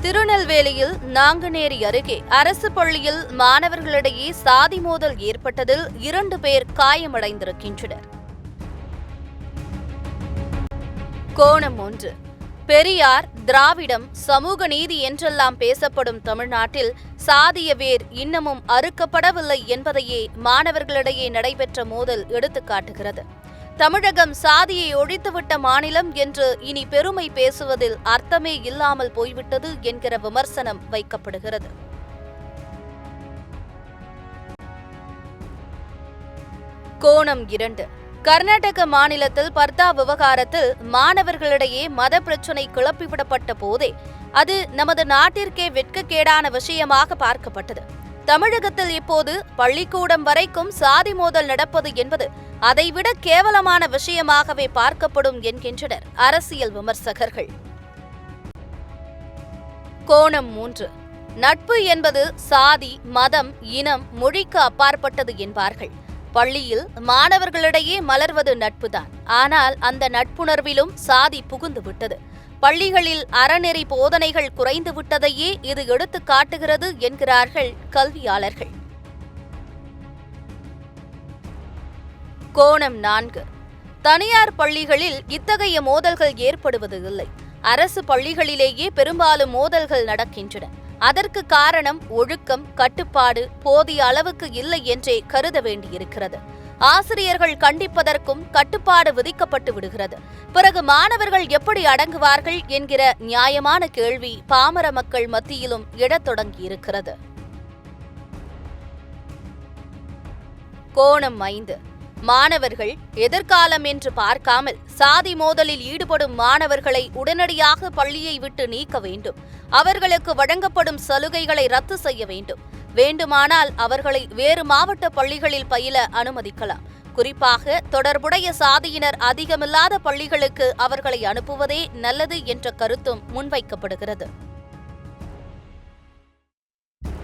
திருநெல்வேலியில் நாங்குநேரி அருகே அரசு பள்ளியில் மாணவர்களிடையே சாதி மோதல் ஏற்பட்டதில் 2 பேர் காயமடைந்திருக்கின்றனர். கோணம் 1. பெரியார், திராவிடம், சமூக நீதி என்றெல்லாம் பேசப்படும் தமிழ்நாட்டில் சாதிய வேர் இன்னமும் அறுக்கப்படவில்லை என்பதையே மாணவர்களிடையே நடைபெற்ற மோதல் எடுத்துக்காட்டுகிறது. தமிழகம் சாதியை ஒழித்துவிட்ட மாநிலம் என்று இனி பெருமை பேசுவதில் அர்த்தமே இல்லாமல் போய்விட்டது என்கிற விமர்சனம் வைக்கப்படுகிறது. கோணம் 2. கர்நாடக மாநிலத்தில் பர்தா விவகாரத்தில் மாணவர்களிடையே மத பிரச்சினை கிளப்பிவிடப்பட்ட போதே அது நமது நாட்டிற்கே வெட்கக்கேடான விஷயமாக பார்க்கப்பட்டது. தமிழகத்தில் இப்போது பள்ளிக்கூடம் வரைக்கும் சாதி மோதல் நடப்பது என்பது அதைவிட கேவலமான விஷயமாகவே பார்க்கப்படும் என்கின்றனர் அரசியல் விமர்சகர்கள். கோணம் 3. நட்பு என்பது சாதி, மதம், இனம், மொழிக்கு அப்பாற்பட்டது என்பார்கள். பள்ளியில் மாணவர்களிடையே மலர்வது நட்புதான். ஆனால் அந்த நட்புணர்விலும் சாதி புகுந்து விட்டது. பள்ளிகளில் அறநெறி போதனைகள் குறைந்து விட்டதையே இது எடுத்து காட்டுகிறது என்கிறார்கள் கல்வியாளர்கள். கோணம் 4. தனியார் பள்ளிகளில் இத்தகைய மோதல்கள் ஏற்படுவது இல்லை. அரசு பள்ளிகளிலேயே பெரும்பாலும் மோதல்கள் நடக்கின்றன. அதற்கு காரணம் ஒழுக்கம், கட்டுப்பாடு போதிய அளவுக்கு இல்லை என்றே கருத வேண்டியிருக்கிறது. ஆசிரியர்கள் கண்டிப்பதற்கும் கட்டுப்பாடு விதிக்கப்பட்டு விடுகிறது. பிறகு மாணவர்கள் எப்படி அடங்குவார்கள் என்கிற நியாயமான கேள்வி பாமர மக்கள் மத்தியிலும் எழத் தொடங்கியிருக்கிறது. கோணம் 5. மாணவர்கள் எதிர்காலம் என்று பார்க்காமல் சாதி மோதலில் ஈடுபடும் மாணவர்களை உடனடியாக பள்ளியை விட்டு நீக்க வேண்டும். அவர்களுக்கு வழங்கப்படும் சலுகைகளை ரத்து செய்ய வேண்டும். வேண்டுமானால் அவர்களை வேறு மாவட்ட பள்ளிகளில் பயில அனுமதிக்கலாம். குறிப்பாக தொடர்புடைய சாதியினர் அதிகமில்லாத பள்ளிகளுக்கு அவர்களை அனுப்புவதே நல்லது என்ற கருத்தும் முன்வைக்கப்படுகிறது.